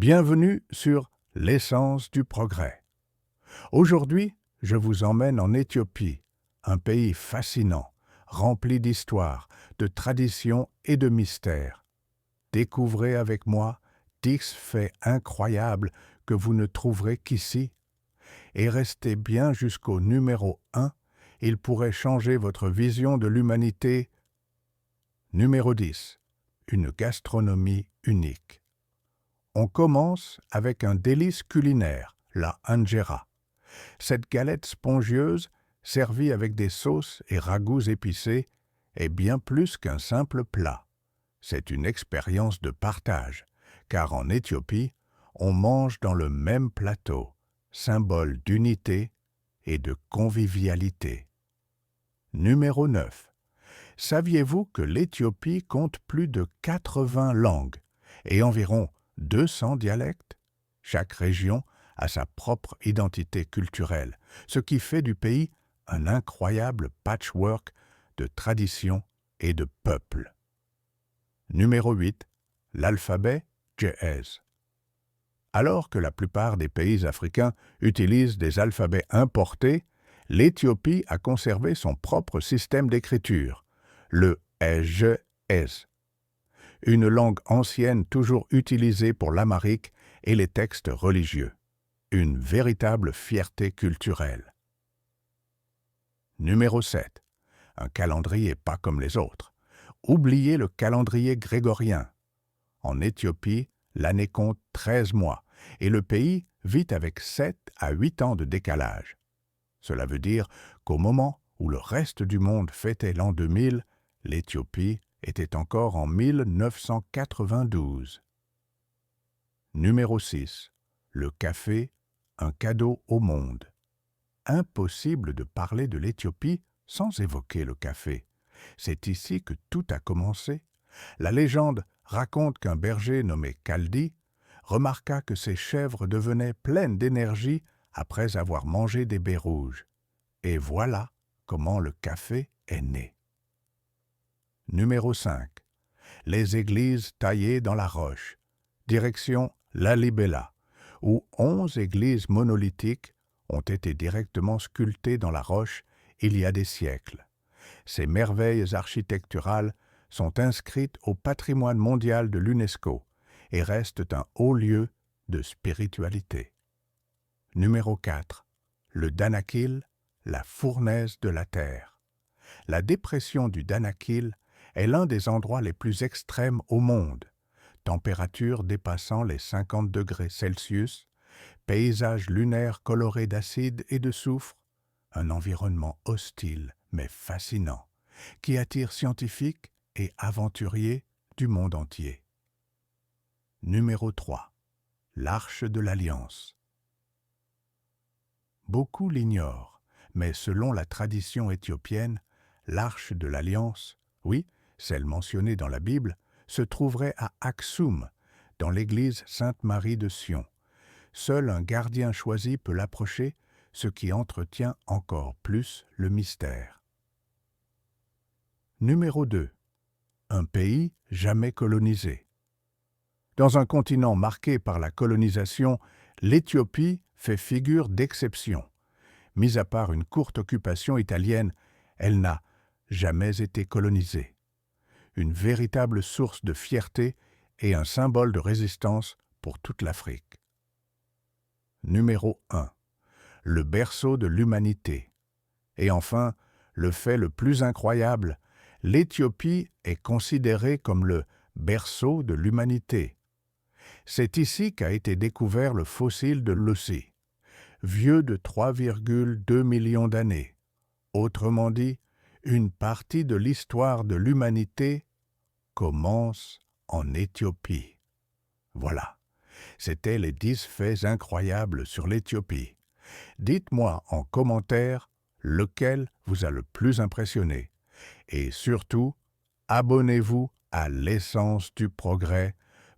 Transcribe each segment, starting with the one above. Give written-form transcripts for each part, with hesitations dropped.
Bienvenue sur l'essence du progrès. Aujourd'hui, je vous emmène en Éthiopie, un pays fascinant, rempli d'histoire, de traditions et de mystères. Découvrez avec moi 10 faits incroyables que vous ne trouverez qu'ici. Et restez bien jusqu'au numéro 1, il pourrait changer votre vision de l'humanité. Numéro 10. Une gastronomie unique. On commence avec un délice culinaire, la injera. Cette galette spongieuse, servie avec des sauces et ragoûts épicés, est bien plus qu'un simple plat. C'est une expérience de partage, car en Éthiopie, on mange dans le même plateau, symbole d'unité et de convivialité. Numéro 9. Saviez-vous que l'Éthiopie compte plus de 80 langues et environ 200 dialectes? Chaque région a sa propre identité culturelle, ce qui fait du pays un incroyable patchwork de traditions et de peuples. Numéro 8. L'alphabet Ge'ez. Alors que la plupart des pays africains utilisent des alphabets importés, l'Éthiopie a conservé son propre système d'écriture, le Ge'ez, une langue ancienne toujours utilisée pour l'amharique et les textes religieux. Une véritable fierté culturelle. Numéro 7. Un calendrier pas comme les autres. Oubliez le calendrier grégorien. En Éthiopie, l'année compte 13 mois et le pays vit avec 7 à 8 ans de décalage. Cela veut dire qu'au moment où le reste du monde fêtait l'an 2000, l'Éthiopie était encore en 1992. Numéro 6. Le café, un cadeau au monde. Impossible de parler de l'Éthiopie sans évoquer le café. C'est ici que tout a commencé. La légende raconte qu'un berger nommé Kaldi remarqua que ses chèvres devenaient pleines d'énergie après avoir mangé des baies rouges. Et voilà comment le café est né. Numéro 5. Les églises taillées dans la roche. Direction Lalibela, où 11 églises monolithiques ont été directement sculptées dans la roche il y a des siècles. Ces merveilles architecturales sont inscrites au patrimoine mondial de l'UNESCO et restent un haut lieu de spiritualité. Numéro 4. Le Danakil, la fournaise de la Terre. La dépression du Danakil est l'un des endroits les plus extrêmes au monde. Température dépassant les 50 degrés Celsius, paysage lunaire coloré d'acide et de soufre, un environnement hostile mais fascinant, qui attire scientifiques et aventuriers du monde entier. Numéro 3. L'Arche de l'Alliance. Beaucoup l'ignorent, mais selon la tradition éthiopienne, l'Arche de l'Alliance, oui, celle mentionnée dans la Bible, se trouverait à Aksum, dans l'église Sainte-Marie de Sion. Seul un gardien choisi peut l'approcher, ce qui entretient encore plus le mystère. Numéro 2. Un pays jamais colonisé. Dans un continent marqué par la colonisation, l'Éthiopie fait figure d'exception. Mis à part une courte occupation italienne, elle n'a jamais été colonisée. Une véritable source de fierté et un symbole de résistance pour toute l'Afrique. Numéro 1. Le berceau de l'humanité. Et enfin, le fait le plus incroyable, l'Éthiopie est considérée comme le berceau de l'humanité. C'est ici qu'a été découvert le fossile de Lucy, vieux de 3,2 millions d'années. Autrement dit, une partie de l'histoire de l'humanité commence en Éthiopie. Voilà, c'étaient les 10 faits incroyables sur l'Éthiopie. Dites-moi en commentaire lequel vous a le plus impressionné. Et surtout, abonnez-vous à l'essence du progrès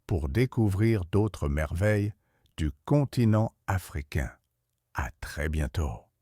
pour découvrir d'autres merveilles du continent africain. À très bientôt.